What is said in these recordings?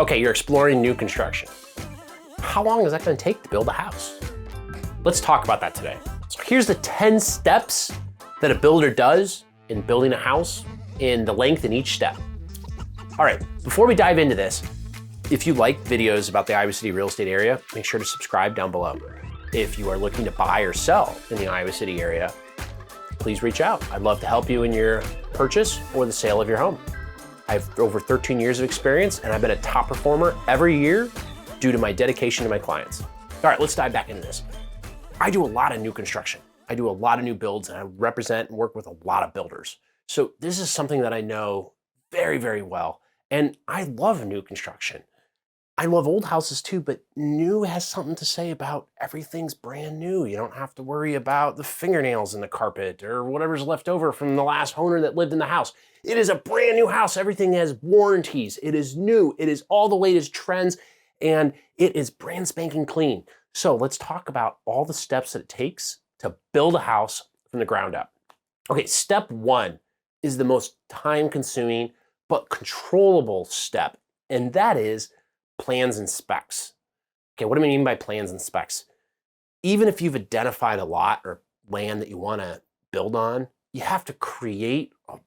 Okay, you're exploring new construction. How long is that going to take to build a house? Let's talk about that today. So here's the 10 steps that a builder does in building a house and the length in each step. All right, before we dive into this, if you like videos about the Iowa City real estate area, make sure to subscribe down below. If you are looking to buy or sell in the Iowa City area, please reach out. I'd love to help you in your purchase or the sale of your home. I have over 13 years of experience and I've been a top performer every year due to my dedication to my clients. All right, let's dive back into this. I do a lot of new construction. I do a lot of new builds and I represent and work with a lot of builders. So this is something that I know very, very well. And I love new construction. I love old houses too, but new has something to say about everything's brand new. You don't have to worry about the fingernails in the carpet or whatever's left over from the last owner that lived in the house. It is a brand new house. Everything has warranties. It is new. It is all the latest trends and it is brand spanking clean. So let's talk about all the steps that it takes to build a house from the ground up. Okay, step one is the most time consuming but controllable step, and that is plans and specs. Okay, what do I mean by plans and specs? Even if you've identified a lot or land that you want to build on, you have to create a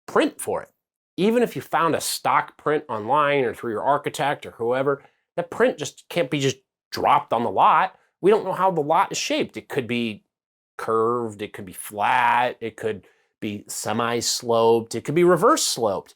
print for it. Even if you found a stock print online or through your architect or whoever, that print just can't be just dropped on the lot. We don't know how the lot is shaped. It could be curved, it could be flat, it could be semi-sloped, it could be reverse sloped.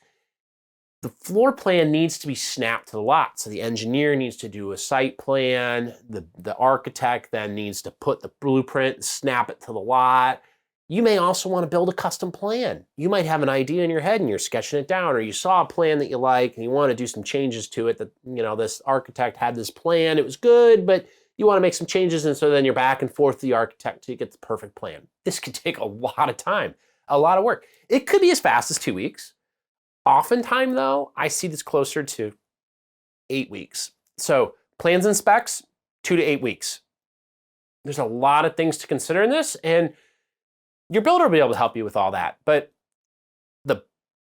The floor plan needs to be snapped to the lot. So the engineer needs to do a site plan. The architect then needs to put the blueprint and snap it to the lot. You may also want to build a custom plan. You might have an idea in your head and you're sketching it down, or you saw a plan that you like and you want to do some changes to it that, this architect had this plan, it was good, but you want to make some changes. And so then you're back and forth to the architect till you get the perfect plan. This could take a lot of time, a lot of work. It could be as fast as 2 weeks. Oftentimes, though, I see this closer to 8 weeks. So plans and specs, 2 to 8 weeks. There's a lot of things to consider in this, and your builder will be able to help you with all that. But the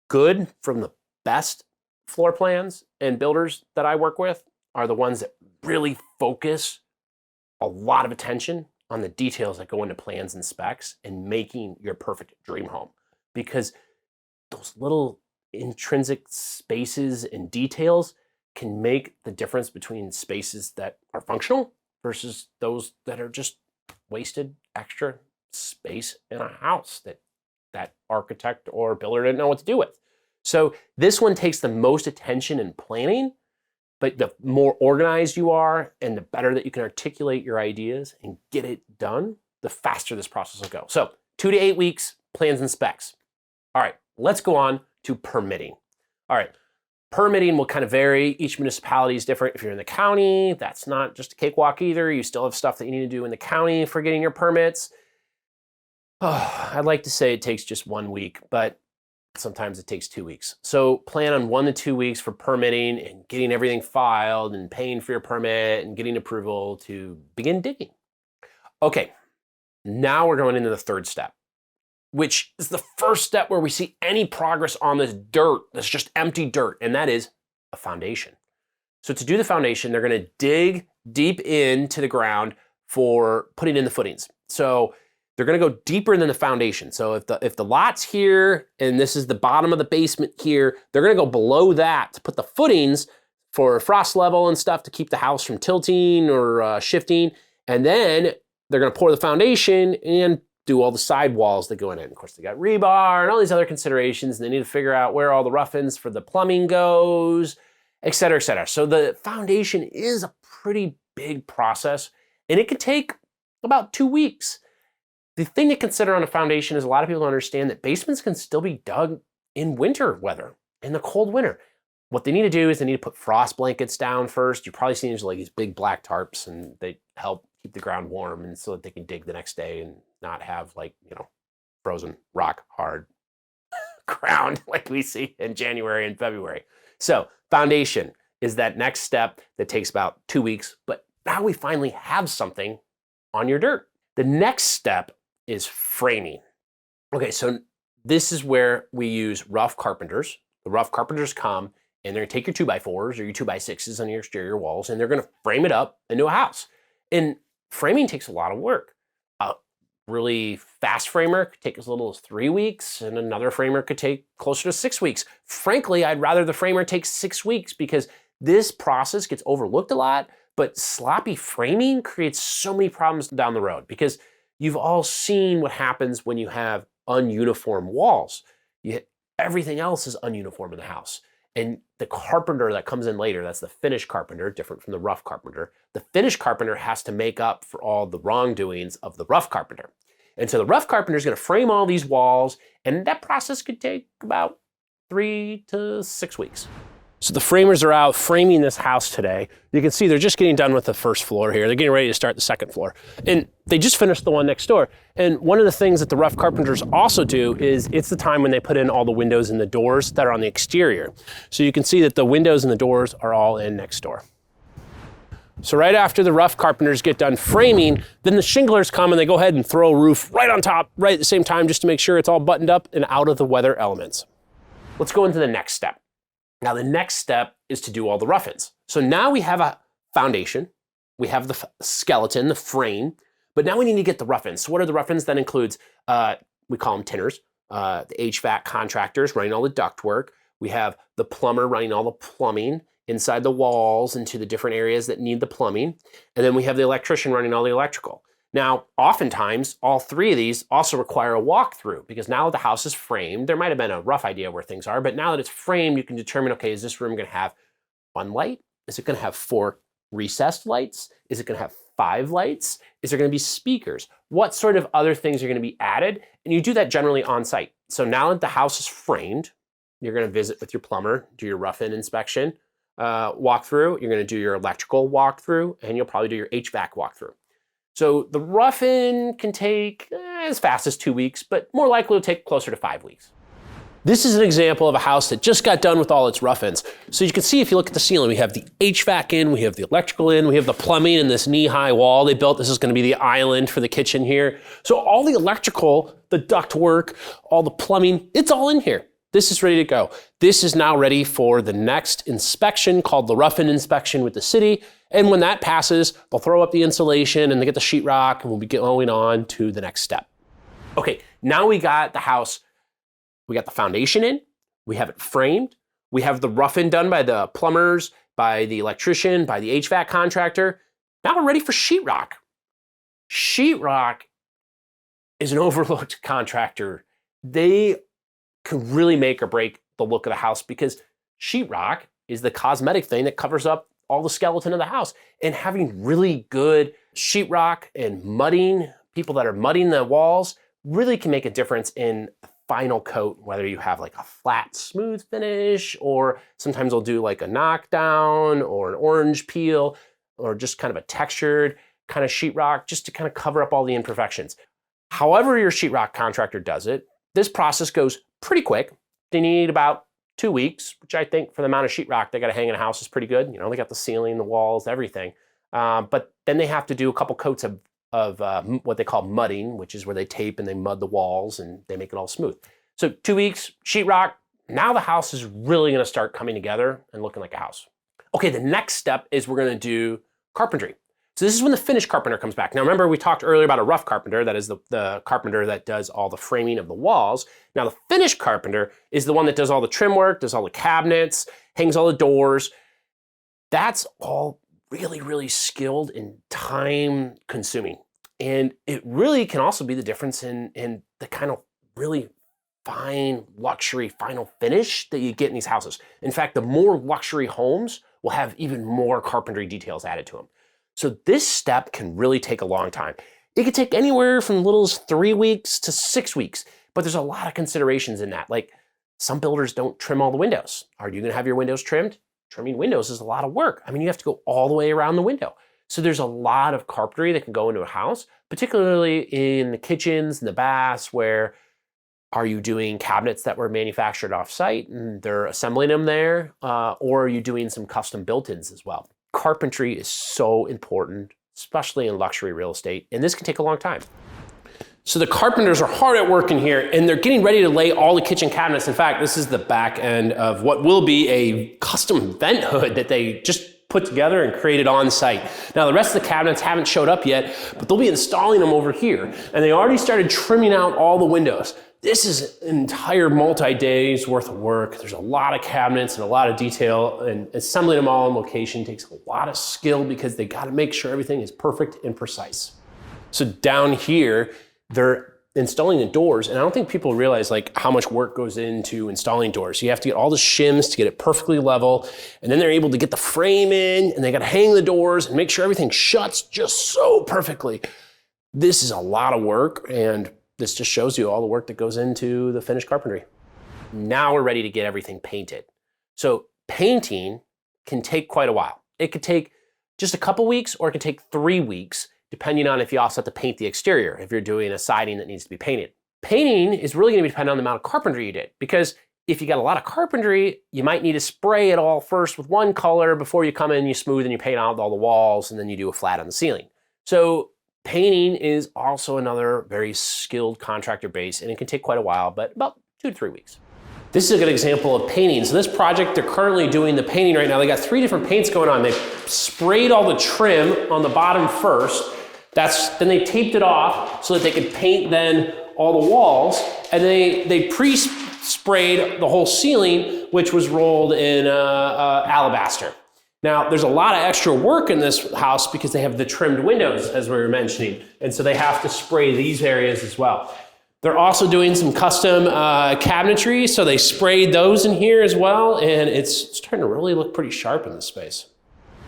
good from the best floor plans and builders that I work with are the ones that really focus a lot of attention on the details that go into plans and specs and making your perfect dream home. Because those little intrinsic spaces and details can make the difference between spaces that are functional versus those that are just wasted extra space in a house that architect or builder didn't know what to do with. So this one takes the most attention and planning, but the more organized you are and the better that you can articulate your ideas and get it done, the faster this process will go. So 2 to 8 weeks, plans and specs. All right, let's go on to permitting. All right, permitting will kind of vary. Each municipality is different. If you're in the county, that's not just a cakewalk either. You still have stuff that you need to do in the county for getting your permits. Oh, I'd like to say it takes just 1 week, but sometimes it takes 2 weeks. So plan on 1 to 2 weeks for permitting and getting everything filed and paying for your permit and getting approval to begin digging. Okay, now we're going into the third step, which is the first step where we see any progress on this dirt that's just empty dirt, and that is a foundation. So to do the foundation, they're gonna dig deep into the ground for putting in the footings. So they're gonna go deeper than the foundation. So if the lot's here and this is the bottom of the basement here, they're gonna go below that to put the footings for frost level and stuff to keep the house from tilting or shifting. And then they're gonna pour the foundation and do all the sidewalls that go in it. And of course, they got rebar and all these other considerations. And they need to figure out where all the rough-ins for the plumbing goes, et cetera, et cetera. So the foundation is a pretty big process, and it can take about 2 weeks. The thing to consider on a foundation is a lot of people don't understand that basements can still be dug in winter weather, in the cold winter. What they need to do is they need to put frost blankets down first. You've probably seen like these big black tarps, and they help keep the ground warm and so that they can dig the next day and not have frozen rock hard ground like we see in January and February. So foundation is that next step that takes about 2 weeks, but now we finally have something on your dirt. The next step is framing. Okay, so this is where we use rough carpenters. The rough carpenters come and they're gonna take your 2x4s or your 2x6s on your exterior walls, and they're gonna frame it up into a house. And framing takes a lot of work. A really fast framer could take as little as 3 weeks, and another framer could take closer to 6 weeks. Frankly, I'd rather the framer take 6 weeks because this process gets overlooked a lot, but sloppy framing creates so many problems down the road because you've all seen what happens when you have ununiform walls. Everything else is ununiform in the house. And the carpenter that comes in later, that's the finished carpenter, different from the rough carpenter. The finished carpenter has to make up for all the wrongdoings of the rough carpenter. And so the rough carpenter is going to frame all these walls, and that process could take about 3 to 6 weeks. So the framers are out framing this house today. You can see they're just getting done with the first floor here. They're getting ready to start the second floor. And they just finished the one next door. And one of the things that the rough carpenters also do is it's the time when they put in all the windows and the doors that are on the exterior. So you can see that the windows and the doors are all in next door. So right after the rough carpenters get done framing, then the shinglers come and they go ahead and throw a roof right on top, right at the same time, just to make sure it's all buttoned up and out of the weather elements. Let's go into the next step. Now the next step is to do all the rough-ins. So now we have a foundation, we have the skeleton, the frame, but now we need to get the rough-ins. So what are the rough-ins? That includes, we call them tinners, the HVAC contractors running all the ductwork. We have the plumber running all the plumbing inside the walls into the different areas that need the plumbing. And then we have the electrician running all the electrical. Now, oftentimes, all three of these also require a walkthrough because now that the house is framed, there might have been a rough idea where things are, but now that it's framed, you can determine, okay, is this room gonna have 1 light? Is it gonna have 4 recessed lights? Is it gonna have 5 lights? Is there gonna be speakers? What sort of other things are gonna be added? And you do that generally on site. So now that the house is framed, you're gonna visit with your plumber, do your rough-in inspection walkthrough, you're gonna do your electrical walkthrough, and you'll probably do your HVAC walkthrough. So the rough-in can take as fast as 2 weeks, but more likely it'll take closer to 5 weeks. This is an example of a house that just got done with all its rough-ins. So you can see if you look at the ceiling, we have the HVAC in, we have the electrical in, we have the plumbing and this knee-high wall they built. This is gonna be the island for the kitchen here. So all the electrical, the ductwork, all the plumbing, it's all in here. This is ready to go. This is now ready for the next inspection called the rough-in inspection with the city. And when that passes, they'll throw up the insulation and they get the sheetrock and we'll be going on to the next step. Okay, now we got the house, we got the foundation in, we have it framed, we have the rough-in done by the plumbers, by the electrician, by the HVAC contractor. Now we're ready for sheetrock. Sheetrock is an overlooked contractor. They can really make or break the look of the house because sheetrock is the cosmetic thing that covers up all the skeleton of the house. And having really good sheetrock and mudding, people that are mudding the walls, really can make a difference in the final coat, whether you have like a flat, smooth finish, or sometimes they'll do like a knockdown or an orange peel, or just kind of a textured kind of sheetrock, just to kind of cover up all the imperfections. However your sheetrock contractor does it, this process goes pretty quick. They need about 2 weeks, which I think for the amount of sheetrock they got to hang in a house is pretty good. You know, they got the ceiling, the walls, everything. But then they have to do a couple coats of what they call mudding, which is where they tape and they mud the walls and they make it all smooth. So 2 weeks, sheetrock. Now the house is really going to start coming together and looking like a house. Okay, the next step is we're going to do carpentry. So this is when the finished carpenter comes back. Now remember, we talked earlier about a rough carpenter, that is the carpenter that does all the framing of the walls. Now the finished carpenter is the one that does all the trim work, does all the cabinets, hangs all the doors. That's all really, really skilled and time consuming. And it really can also be the difference in the kind of really fine luxury final finish that you get in these houses. In fact, the more luxury homes will have even more carpentry details added to them. So this step can really take a long time. It could take anywhere from little as 3 weeks to 6 weeks, but there's a lot of considerations in that. Like some builders don't trim all the windows. Are you gonna have your windows trimmed? Trimming windows is a lot of work. I mean, you have to go all the way around the window. So there's a lot of carpentry that can go into a house, particularly in the kitchens and the baths, where are you doing cabinets that were manufactured off-site and they're assembling them there, or are you doing some custom built-ins as well? Carpentry is so important, especially in luxury real estate, and this can take a long time. So the carpenters are hard at work in here, and they're getting ready to lay all the kitchen cabinets. In fact, this is the back end of what will be a custom vent hood that they just put together and created on site. Now the rest of the cabinets haven't showed up yet, but they'll be installing them over here. And they already started trimming out all the windows. This is an entire multi-days worth of work. There's a lot of cabinets and a lot of detail, and assembling them all in location takes a lot of skill because they gotta make sure everything is perfect and precise. So down here, they're installing the doors, and I don't think people realize like how much work goes into installing doors. You have to get all the shims to get it perfectly level, and then they're able to get the frame in, and they gotta hang the doors and make sure everything shuts just so perfectly. This is a lot of work, and this just shows you all the work that goes into the finished carpentry. Now we're ready to get everything painted. So painting can take quite a while. It could take just a couple weeks, or it could take 3 weeks, depending on if you also have to paint the exterior, if you're doing a siding that needs to be painted. Painting is really gonna depend on the amount of carpentry you did, because if you got a lot of carpentry, you might need to spray it all first with one color before you come in, you smooth and you paint out all the walls, and then you do a flat on the ceiling. So painting is also another very skilled contractor base, and it can take quite a while, but about 2 to 3 weeks. This is a good example of painting. So this project, they're currently doing the painting right now. They got 3 different paints going on. They sprayed all the trim on the bottom first. Then they taped it off so that they could paint then all the walls. And they pre-sprayed the whole ceiling, which was rolled in alabaster. Now, there's a lot of extra work in this house because they have the trimmed windows, as we were mentioning. And so they have to spray these areas as well. They're also doing some custom cabinetry, so they sprayed those in here as well, and it's starting to really look pretty sharp in this space.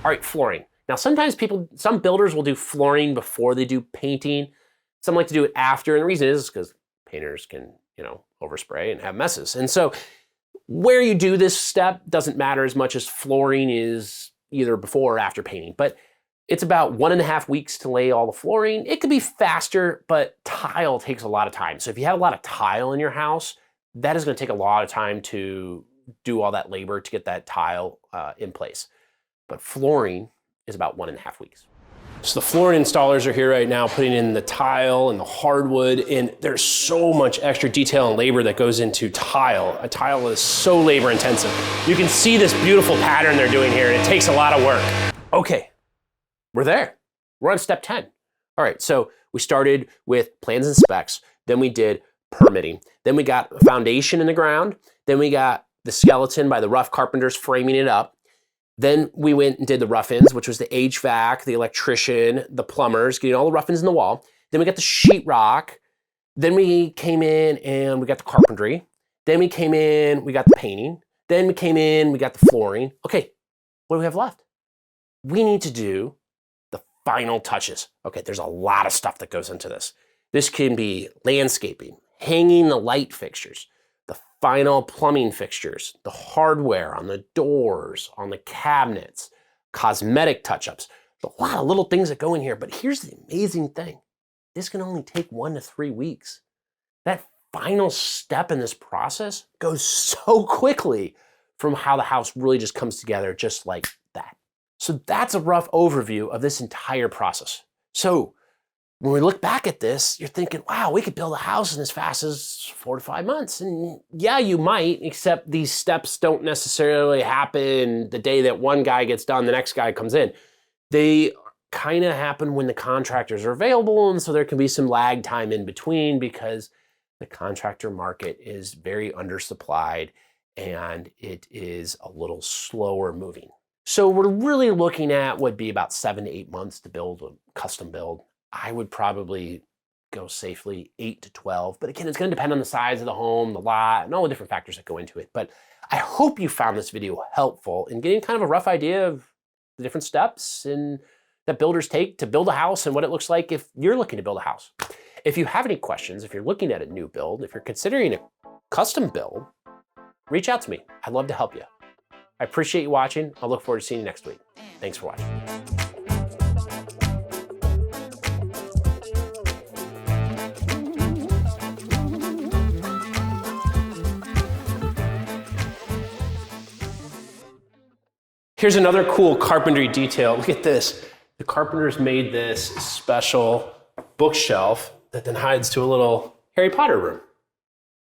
All right, flooring. Now, sometimes some builders will do flooring before they do painting. Some like to do it after, and the reason is because painters can, overspray and have messes. And so where you do this step doesn't matter as much as flooring is either before or after painting, but it's about 1.5 weeks to lay all the flooring. It could be faster, but tile takes a lot of time. So if you have a lot of tile in your house, that is gonna take a lot of time to do all that labor to get that tile in place. But flooring is about 1.5 weeks. So the flooring installers are here right now putting in the tile and the hardwood, and there's so much extra detail and labor that goes into tile. A tile is so labor intensive. You can see this beautiful pattern they're doing here, and it takes a lot of work. Okay. We're there. We're on step 10. All right, so we started with plans and specs, then we did permitting, then we got a foundation in the ground, then we got the skeleton by the rough carpenters framing it up, then we went and did the rough-ins, which was the HVAC, the electrician, the plumbers, getting all the rough-ins in the wall, then we got the sheetrock, then we came in and we got the carpentry, then we came in, we got the painting, then we came in, we got the flooring. Okay, what do we have left? We need to do final touches. Okay, there's a lot of stuff that goes into this. This can be landscaping, hanging the light fixtures, the final plumbing fixtures, the hardware on the doors, on the cabinets, cosmetic touch-ups. There's a lot of little things that go in here, but here's the amazing thing. This can only take 1 to 3 weeks. That final step in this process goes so quickly from how the house really just comes together just like that. So that's a rough overview of this entire process. So when we look back at this, you're thinking, wow, we could build a house in as fast as 4 to 5 months. And yeah, you might, except these steps don't necessarily happen the day that one guy gets done, the next guy comes in. They kind of happen when the contractors are available. And so there can be some lag time in between because the contractor market is very undersupplied and it is a little slower moving. So we're really looking at what would be about 7 to 8 months to build a custom build. I would probably go safely 8 to 12, but again, it's gonna depend on the size of the home, the lot, and all the different factors that go into it. But I hope you found this video helpful in getting kind of a rough idea of the different steps that builders take to build a house and what it looks like if you're looking to build a house. If you have any questions, if you're looking at a new build, if you're considering a custom build, reach out to me. I'd love to help you. I appreciate you watching. I'll look forward to seeing you next week. Thanks for watching. Here's another cool carpentry detail. Look at this. The carpenters made this special bookshelf that then hides to a little Harry Potter room.